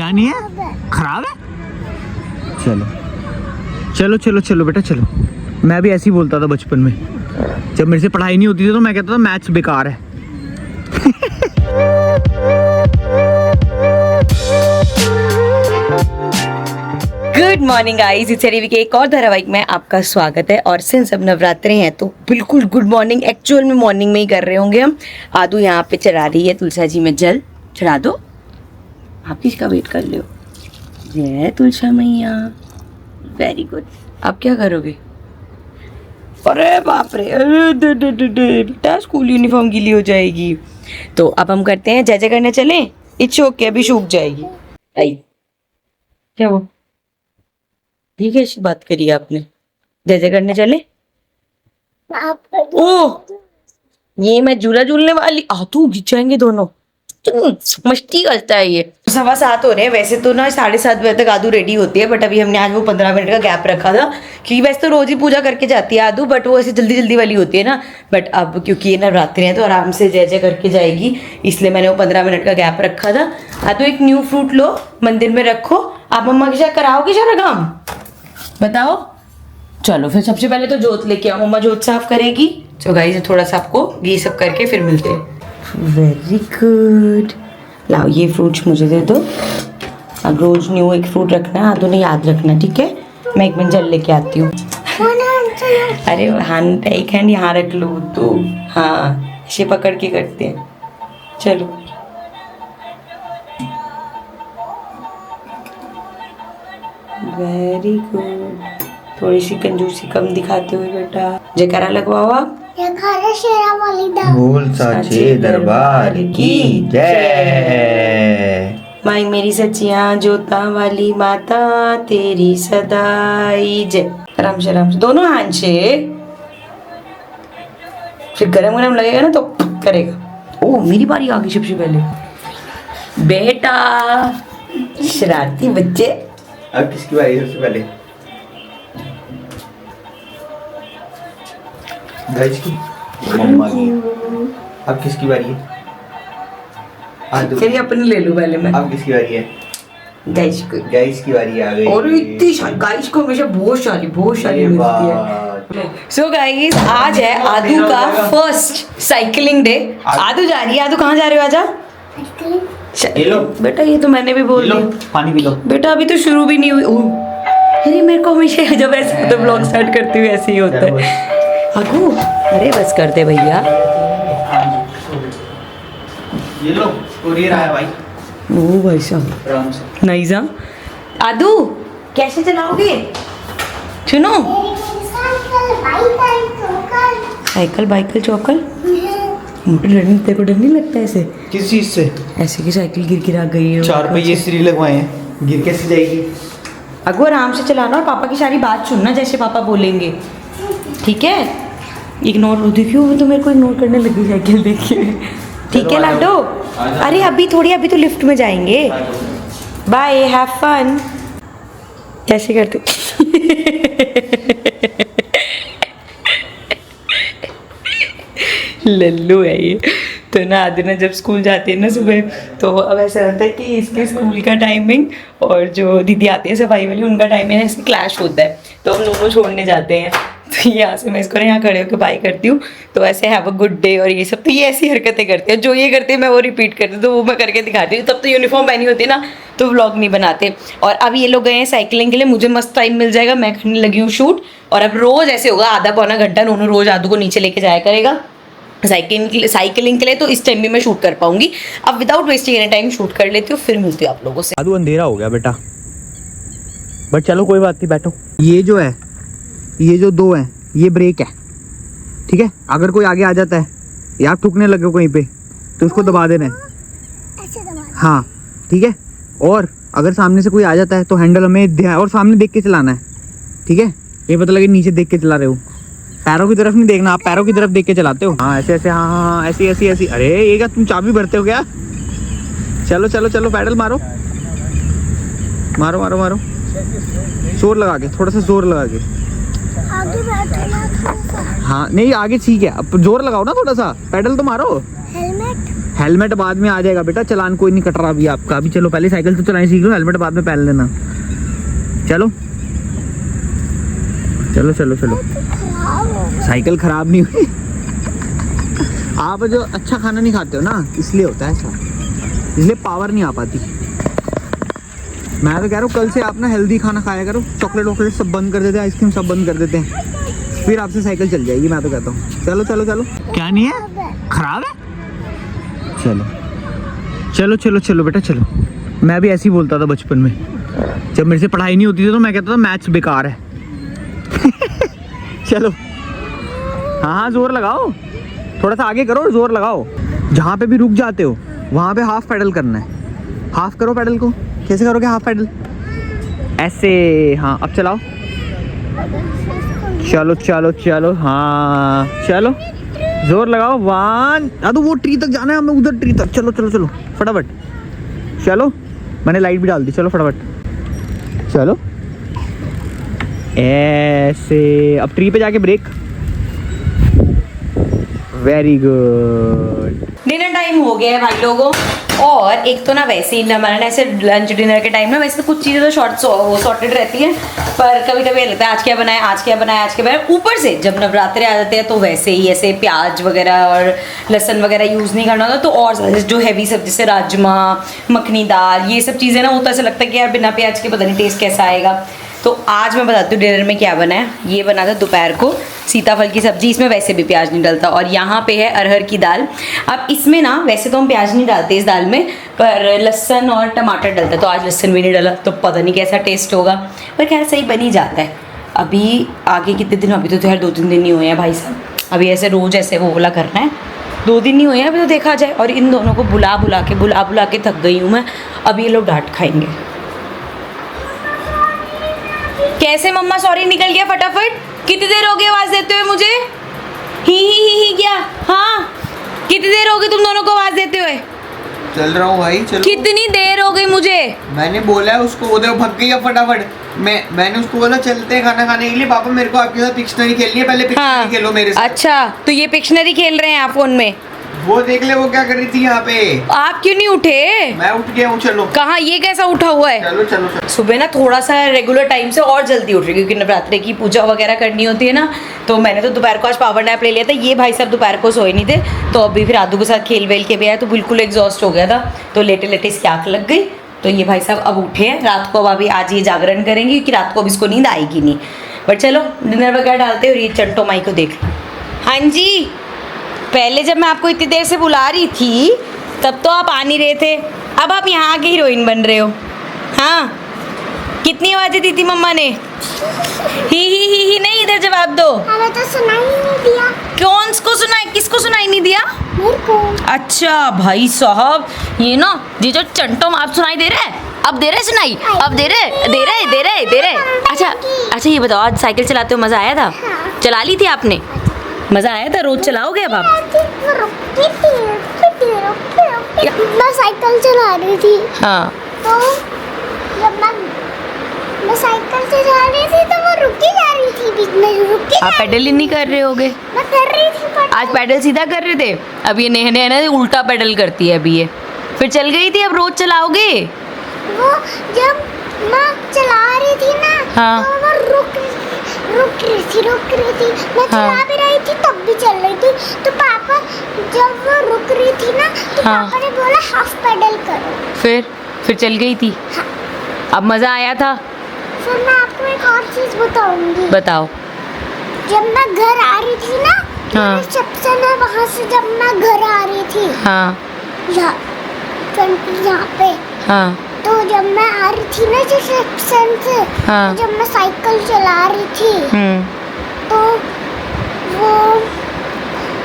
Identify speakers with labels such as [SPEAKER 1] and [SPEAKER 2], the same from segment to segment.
[SPEAKER 1] क्या नहीं है? खराब है? चलो चलो चलो चलो बेटा चलो। मैं भी ऐसे ही बोलता था बचपन में, जब मेरे से पढ़ाई नहीं होती थी तो मैं कहता था मैथ्स बेकार है।
[SPEAKER 2] गुड मॉर्निंग गाइस, इट्स रीवी के एक और धारावाहिक में आपका स्वागत है। और सिंस अब नवरात्रे हैं तो बिल्कुल गुड मॉर्निंग एक्चुअल में मॉर्निंग में ही कर रहे होंगे हम। आदू यहाँ पे चढ़ा रही है तुलसा जी में जल। चढ़ा दो, आप किसका वेट कर रहे हो? जय तुलसा मैया, वेरी गुड। आप क्या करोगे? अरे बाप रे, बेटा स्कूल यूनिफॉर्म गीली हो जाएगी। तो अब हम करते हैं जय जय करने चलें। इट्स ओके, अभी सूख जाएगी। आई क्या वो ठीक है, ऐसी बात करी आपने। जय जय करने चले। ओह, ये मैं झूला झूलने वाली तू गिर जाएंगे दोनों। मस्ती करता है ये। 7:15 हो रहे हैं। वैसे तो ना 7:30 बजे तक आदू रेडी होती है, बट अभी हमने आज वो 15 मिनट का गैप रखा था क्योंकि वैसे तो रोज ही पूजा करके जाती है आदू, बट वो ऐसे जल्दी जल्दी वाली होती है ना। बट अब क्योंकि ये नवरात्रि है तो आराम से जय जय करके जाएगी, इसलिए मैंने वो 15 मिनट का गैप रखा था। आदू एक न्यू फ्रूट लो, मंदिर में रखो। आप मम्मा के साथ कराओगे सारा काम? बताओ। चलो फिर सबसे पहले तो जोत लेके आओ, मम्मा जोत साफ करेगी। तो गाइस थोड़ा सा आपको ये सब करके फिर मिलते हैं। Very good. लाओ ये फ्रूट्स मुझे दे दो। अब रोज न्यू एक फ्रूट रखना, आदू ने याद रखना, ठीक है? मैं एक मिनट जल लेके आती हूँ। अरे हैंड, एक हैंड यहाँ रख लो तो। हाँ, ऐसे पकड़ के करते हैं। चलो वेरी गुड। थोड़ी सी कंजूसी कम दिखाते हुए बेटा जयकारा लगवाओ आप।
[SPEAKER 1] बोल साचे दरबार की जय।
[SPEAKER 2] माई मेरी सच्चियां जोता वाली माता तेरी सदाई जय। आराम से दोनों हाथ से। फिर गरम गरम लगेगा ना तो करेगा। ओ मेरी बारी आ गई सबसे पहले। बेटा शरारती बच्चे।
[SPEAKER 1] अब किसकी बारी है सबसे पहले? गाइस की, मम्मा की। अब किसकी बारी है?
[SPEAKER 2] चलिए अपनी ले लूं पहले मैं।
[SPEAKER 1] अब किसकी बारी है?
[SPEAKER 2] गाइस को।
[SPEAKER 1] गाइस की बारी आ गई।
[SPEAKER 2] और इतनी गाइस को हमेशा बहुत सारी मिलती है। सो गाइस आज है आदू का फर्स्ट साइकिलिंग डे। आदू जा रही है। आदू कहाँ जा रहे हो? आजा
[SPEAKER 1] लो
[SPEAKER 2] बेटा, ये तो मैंने भी बोल दिया।
[SPEAKER 1] पानी पी लो बेटा,
[SPEAKER 2] अभी तो शुरू भी नहीं हुई। अरे मेरे को हमेशा जब ऐसे तो ब्लॉग स्टार्ट करते हुए ऐसे ही होता है। आगू अरे बस कर दे भैया।
[SPEAKER 1] ये लो कोरियर आया भाई।
[SPEAKER 2] ओ भाई साहब नाइस। आदू कैसे चलाओगे? सुनो, साइकिल बाइकल चौकल। तेरे को डर नहीं लगता ऐसे?
[SPEAKER 1] किस चीज से?
[SPEAKER 2] ऐसे की साइकिल गिरा गई है।
[SPEAKER 1] 4 पहिए श्री लगवाए हैं, गिर कैसे जाएगी?
[SPEAKER 2] अगो आराम से चलाना और पापा की सारी बात सुनना जैसे पापा बोलेंगे, ठीक है? इग्नोर देखियो, तो मेरे को इग्नोर करने लगी साइकिल देखिए। ठीक है लाडो? अरे अभी तो लिफ्ट में जाएंगे। Bye, have fun. कैसे करते? लल्लू है ये तो ना। आदि ना जब स्कूल जाती है ना सुबह, तो अब ऐसा होता है कि इसके स्कूल का टाइमिंग और जो दीदी आती है सफाई वाली उनका टाइमिंग है, इसमें क्लैश होता है। तो हम दोनों छोड़ने जाते हैं, तो यहाँ से मैं इसको यहाँ खड़े होकर बाय करती हूँ। तो ऐसे हैव अ गुड डे और ये सब, तो ये ऐसी हरकतें करते हैं। जो ये करते हैं मैं वो रिपीट करती हूँ, तो वो मैं करके दिखाती हूँ। तब तो यूनिफॉर्म पहनी होती है ना, तो व्लॉग नहीं बनाते। और अब ये लोग गए हैं साइकिलिंग के लिए, मुझे मस्त टाइम मिल जाएगा, मैं करने लगी हूँ शूट। और अब रोज़ ऐसे होगा, आधा पौना घंटा नूनू रोज़ आदू को नीचे लेके जाया करेगा साइकिलिंग के लिए। तो इस टाइम भी मैं शूट कर पाऊंगी। अब without wasting any time shoot कर लेती हूँ, फिर मिलती हूँ आप लोगों से।
[SPEAKER 1] आदू अंधेरा हो गया बेटा, बट चलो कोई बात नहीं, बैठो। ये जो है, ये जो 2 है, ये ब्रेक है, ठीक है? अगर कोई आगे आ जाता है या आप ठुकने लगे कहीं पे तो उसको दबा देना है। हाँ ठीक है। और अगर सामने से कोई आ जाता है तो हैंडल हमें ध्यान और सामने देख के चलाना है, ठीक है? ये पता लगे नीचे देख के चला रहे हो, पैरों की तरफ नहीं देखना। आप पैरों की तरफ देख के चलाते हो। हाँ ऐसे ऐसे, हाँ ऐसी। अरे ये क्या तुम चाबी भरते हो क्या? चलो पैडल मारो, जोर लगा के, थोड़ा सा जोर लगा के।
[SPEAKER 3] आगे बैठो ना थोड़ा सा।
[SPEAKER 1] हाँ नहीं आगे ठीक है, अब जोर लगाओ ना थोड़ा सा, पैडल तो मारो।
[SPEAKER 3] हेलमेट
[SPEAKER 1] हेलमेट बाद में आ जाएगा बेटा, चलान कोई नहीं कट रहा अभी आपका। अभी चलो पहले साइकिल तो चलानी सीख लो, हेलमेट बाद में पहन लेना। चलो चलो चलो चलो। साइकिल खराब नहीं हुई। आप जो अच्छा खाना नहीं खाते हो ना, इसलिए होता है ऐसा, इसलिए पावर नहीं आ पाती। मैं तो कह रहा हूँ कल से आप ना हेल्दी खाना खाया करो, चॉकलेट वॉकलेट सब बंद कर देते हैं, आइसक्रीम सब बंद कर देते हैं, फिर आपसे साइकिल चल जाएगी। मैं तो कहता हूँ चलो चलो चलो। क्या नहीं है, खराब है। चलो चलो चलो चलो बेटा चलो। मैं भी ऐसे ही बोलता था बचपन में, जब मेरे से पढ़ाई नहीं होती थी तो मैं कहता था मैथ्स बेकार है। चलो हाँ हाँ जोर लगाओ, थोड़ा सा आगे करो और जोर लगाओ। जहाँ पे भी रुक जाते हो वहाँ पे हाफ पैडल करना है। हाफ करो पैडल को। कैसे करोगे हाफ पैडल? ऐसे। हाँ अब चलाओ। चलो चलो चलो हाँ चलो जोर लगाओ। 1 तो वो ट्री तक जाना है हमें, उधर ट्री तक। चलो चलो चलो फटाफट चलो। मैंने लाइट भी डाल दी। चलो फटाफट चलो ऐसे। अब ट्री पे जाके break. Very good.
[SPEAKER 2] Dinner time हो गया है भाई लोगों। और एक तो ना वैसे ही हमारा ना ऐसे लंच डिनर के टाइम ना वैसे तो कुछ चीज़ें तो सॉर्टेड रहती है, पर कभी कभी लगता है आज क्या बनाए आज क्या बनाए आज क्या बनाए। ऊपर से जब नवरात्रे आ जाते हैं तो वैसे ही ऐसे प्याज वगैरह और लहसुन वगैरह यूज़ नहीं करना होता, तो और ज़्यादा जो हैवी सब्जी जैसे राजमा, मखनी दाल, ये सब चीज़ें ना वो तो ऐसा लगता है कि यार बिना प्याज के पता नहीं टेस्ट कैसा आएगा। तो आज मैं बताती हूँ डिनर में क्या बना है। ये बना था दोपहर को सीताफल की सब्जी, इसमें वैसे भी प्याज नहीं डलता। और यहाँ पे है अरहर की दाल। अब इसमें ना वैसे तो हम प्याज नहीं डालते इस दाल में, पर लहसुन और टमाटर डलता है, तो आज लहसुन भी नहीं डला, तो पता नहीं कैसा टेस्ट होगा, पर खैर सही बन ही जाता है। अभी आगे कितने दिन, अभी तो यार 2-3 दिन नहीं हुए हैं भाई साहब, अभी ऐसे रोज़ ऐसे वो वाला करना है। 2 दिन नहीं हुए हैं अभी तो देखा जाए। और इन दोनों को बुला बुला के थक गई हूँ मैं। अभी ये लोग डांट खाएंगे। कैसे मम्मा सॉरी निकल गया फटाफट? कितनी देर हो गई आवाज देते हुए मुझे? ही क्या? हाँ कितनी देर हो गई तुम दोनों को आवाज देते हुए?
[SPEAKER 4] चल रहा हूँ भाई चलो।
[SPEAKER 2] कितनी देर हो गई मुझे?
[SPEAKER 4] मैंने बोला है उसको, वो देखो भग गई है फटाफट। मैंने उसको बोला चलते हैं खाना खाने के लिए। पापा मेरे को आपके साथ पिक्शनरी खेलनी है, पहले पिक्शनरी खेलो मेरे साथ।
[SPEAKER 2] अच्छा तो ये पिक्शनरी खेल रहे हैं आप फोन में?
[SPEAKER 4] वो देख ले वो क्या कर रही थी यहाँ पे।
[SPEAKER 2] आप क्यों नहीं उठे?
[SPEAKER 4] मैं उठ गया हूँ। चलो
[SPEAKER 2] कहाँ, ये कैसा उठा हुआ है?
[SPEAKER 4] चलो चलो चलो।
[SPEAKER 2] सुबह ना थोड़ा सा रेगुलर टाइम से और जल्दी उठ रही, क्योंकि नवरात्रि की पूजा वगैरह करनी होती है ना, तो मैंने तो दोपहर को आज पावर नैप ले लिया था। ये भाई साहब दोपहर को सोए नहीं थे, तो अभी फिर आदू के साथ खेल वेल के भी आया तो बिल्कुल एग्जॉस्ट हो गया था, तो लेटे लेटे इसकी आँख लग गई। तो ये भाई साहब अब उठे हैं। रात को अब अभी आज ये जागरण करेंगे, क्योंकि रात को अब इसको नींद आएगी नहीं। बट चलो डिनर वगैरह डालते हैं। और ये चंटो माई को देख लो। हाँ जी, पहले जब मैं आपको इतनी देर से बुला रही थी तब तो आप आ नहीं रहे थे, अब आप यहाँ के हीरोइन बन रहे हो। हाँ कितनी आवाज़ें दी थी मम्मा ने? ही नहीं, इधर जवाब दो।
[SPEAKER 3] हमें तो सुनाई नहीं दिया।
[SPEAKER 2] कौन को सुनाई, किसको सुनाई नहीं दिया?
[SPEAKER 3] मेरे को।
[SPEAKER 2] अच्छा भाई साहब, ये ना ये जो चंटो आप सुनाई दे रहे हैं, अब दे रहे सुनाई, अब दे रहे। अच्छा ये बताओ, आज साइकिल चलाते हो मज़ा आया था? चला ली थी आपने? मज़ा आया था? रोज चलाओगे अब आप?
[SPEAKER 3] मैं साइकिल चला रही थी।
[SPEAKER 2] हाँ
[SPEAKER 3] तो जब मैं साइकिल चला रही थी तो वो रुक ही जा रही थी, बीच में रुक ही।
[SPEAKER 2] आप पेडल ही नहीं कर रहे होगे?
[SPEAKER 3] मैं कर रही थी पर
[SPEAKER 2] आज पैडल सीधा कर रहे थे, अब ये नहने ना उल्टा पैडल करती है अभी ये। फिर चल गई थी, अब रोज चलाओगे?
[SPEAKER 3] वो जब मैं चला रही थी ना,
[SPEAKER 2] हाँ।
[SPEAKER 3] तो वो रुक रही थी। मैं चला भी रही थी तब भी चल रही थी। तो पापा जब वो रुक रही थी ना, तो
[SPEAKER 2] हाँ।
[SPEAKER 3] पापा ने बोला हाफ पेडल करो।
[SPEAKER 2] फिर चल गई थी।
[SPEAKER 3] हाँ।
[SPEAKER 2] अब मज़ा आया था?
[SPEAKER 3] फिर मैं आपको एक और चीज बताऊंगी।
[SPEAKER 2] बताओ।
[SPEAKER 3] जब मैं घर आ रही थी ना,
[SPEAKER 2] हाँ।
[SPEAKER 3] रिसेप्शन है वहाँ से, जब मैं घर आ रही थी
[SPEAKER 2] हाँ
[SPEAKER 3] यहाँ पे,
[SPEAKER 2] हाँ
[SPEAKER 3] तो जब मैं आ रही थी ना रिसेप्शन से,
[SPEAKER 2] हाँ।
[SPEAKER 3] जब मैं साइकिल चला रही थी,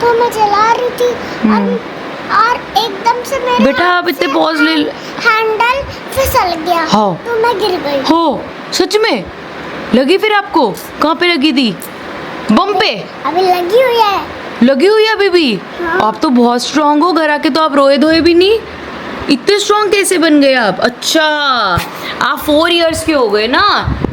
[SPEAKER 3] तो मैं चला रही थी और एकदम से मेरा
[SPEAKER 2] बेटा आप इतने पॉज ले
[SPEAKER 3] हैंडल फिसल गया।
[SPEAKER 2] हाँ।
[SPEAKER 3] तो मैं गिर गई।
[SPEAKER 2] हो सच में लगी? फिर आपको कहाँ पे लगी थी? बम पे?
[SPEAKER 3] अभी लगी हुई है।
[SPEAKER 2] लगी हुई है अभी भी?
[SPEAKER 3] हाँ।
[SPEAKER 2] आप तो बहुत स्ट्रांग हो, घर आके तो आप रोए धोए भी नहीं। इतने स्ट्रांग कैसे बन गए आप? अच्छा आप 4 इयर्स के हो गए ना,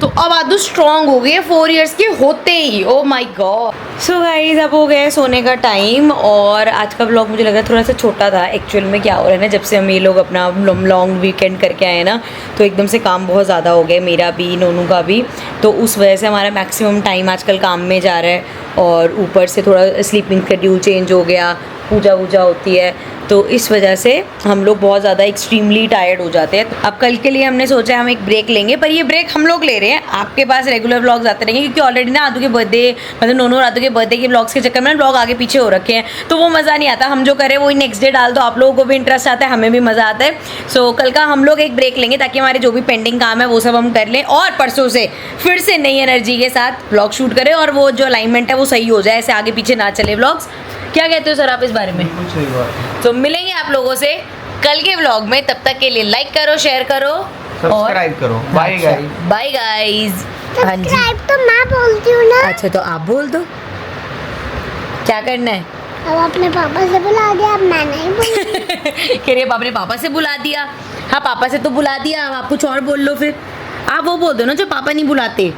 [SPEAKER 2] तो अब आदू स्ट्रांग हो गई है 4 इयर्स के होते ही। Oh my god. So guys अब हो गया है सोने का टाइम और आज का व्लॉग मुझे लग रहा है थोड़ा सा छोटा था। एक्चुअल में क्या हो रहा है ना, जब से हम ये लोग अपना लॉन्ग वीकेंड करके आए ना, तो एकदम से काम बहुत ज़्यादा हो गया, मेरा भी नोनू का भी। तो उस वजह से हमारा मैक्सिमम टाइम आजकल काम में जा रहा है और ऊपर से थोड़ा स्लीपिंग शेड्यूल चेंज हो गया, पूजा वूजा होती है, तो इस वजह से हम लोग बहुत ज़्यादा एक्सट्रीमली टायर्ड हो जाते हैं। अब कल के लिए हमने सोचा है हम एक ब्रेक लेंगे, पर ये ब्रेक हम लोग ले रहे हैं, आपके पास रेगुलर व्लॉग्स आते रहेंगे क्योंकि ऑलरेडी ना आदू के बर्थडे, मतलब नोनू और आदू के बर्थडे के व्लॉग्स के चक्कर में व्लॉग आगे पीछे हो रखे हैं, तो वो मज़ा नहीं आता। हम जो करें वही नेक्स्ट डे डाल दो, आप लोगों को भी इंटरेस्ट आता है, हमें भी मज़ा आता है। सो कल का हम लोग एक ब्रेक लेंगे ताकि हमारे जो भी पेंडिंग काम है वो सब हम कर लें और परसों से फिर से नई एनर्जी के साथ व्लॉग शूट करें और वो जो अलाइनमेंट है वो सही हो जाए, ऐसे आगे पीछे ना चले व्लॉग्स। क्या कहते हो सर आप इस बारे में?
[SPEAKER 4] सही बात है।
[SPEAKER 2] तो मिलेंगे आप लोगों से कल के व्लॉग में, तब तक के लिए लाइक करो, शेयर करो,
[SPEAKER 4] सब्सक्राइब करो। Bye guys.
[SPEAKER 2] Bye guys. हाँ जी,
[SPEAKER 3] सब्सक्राइब तो मैं बोलती हूँ ना।
[SPEAKER 2] अच्छा तो आप बोल दो क्या करना है।
[SPEAKER 3] अब अपने पापा से बुला दिया, अब मैं नहीं बोलूँगी।
[SPEAKER 2] कह रही है आपने पापा से बुला दिया। हाँ पापा से तो बुला दिया, अब आप कुछ और बोल लो फिर। आप वो बोल दो ना जो पापा नहीं बुलाते,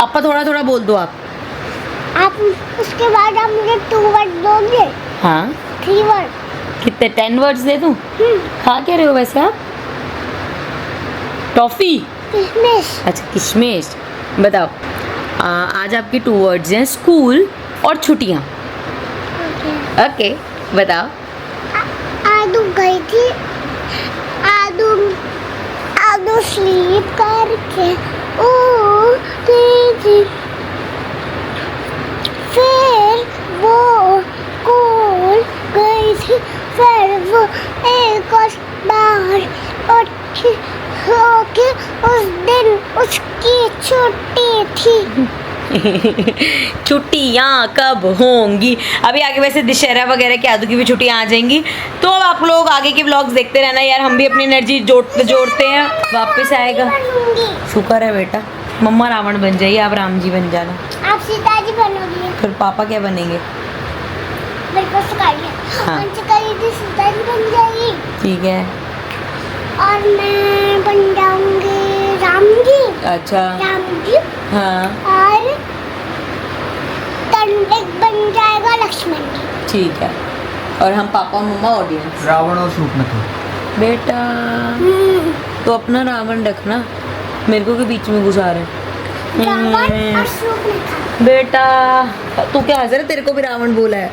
[SPEAKER 2] आपका थोड़ा थोड़ा बोल दो आप।
[SPEAKER 3] आप उसके बाद आप मुझे 2 वर्ड दोगे,
[SPEAKER 2] हाँ
[SPEAKER 3] 3 वर्ड।
[SPEAKER 2] कितने 10 वर्ड्स दे दूँ? खा क्या रहे हो वैसे आप? टॉफी?
[SPEAKER 3] किशमिश।
[SPEAKER 2] अच्छा किशमिश। बताओ आज आपके 2 वर्ड्स हैं स्कूल और छुट्टियाँ। ओके बताओ।
[SPEAKER 3] आदू गई थी, आदू स्लीप करके ओ गई थी, फिर वो स्कूल गई थी, फिर वो एक और बार उठी होके उस दिन उसकी छुट्टी थी।
[SPEAKER 2] छुट्टियाँ कब होंगी? अभी आगे वैसे दशहरा वगैरह के आदू की भी छुट्टियाँ आ जाएंगी, तो अब आप लोग आगे के व्लॉग्स देखते रहना यार, हम भी अपनी एनर्जी जोड़ते हैं, वापस आएगा।
[SPEAKER 3] बनूंगी।
[SPEAKER 2] शुक्र है बेटा, मम्मा रावण बन जाइए, आप राम जी बन जाना।
[SPEAKER 3] आप सीता जी बनोगी,
[SPEAKER 2] फिर पापा क्या बनेंगे?
[SPEAKER 3] मेरे को सिखाइए।
[SPEAKER 2] हाँ।
[SPEAKER 3] थी सीता जी बन जाएगी
[SPEAKER 2] ठीक है।
[SPEAKER 3] और मैं बन जाऊंगी राम जी।
[SPEAKER 2] अच्छा
[SPEAKER 3] राम जी
[SPEAKER 2] हाँ
[SPEAKER 3] और तंडिक बन जाएगा लक्ष्मण जी।
[SPEAKER 2] ठीक है, और हम पापा और मम्मा ऑडियंस।
[SPEAKER 4] रावण और सूपनाखा।
[SPEAKER 2] बेटा तो अपना रावण रखना, मेरे को के बीच में घुसा रहे।
[SPEAKER 3] रावण और सूर्पनखा।
[SPEAKER 2] बेटा तू क्या हंस रहा है, तेरे को भी रावण बोला है।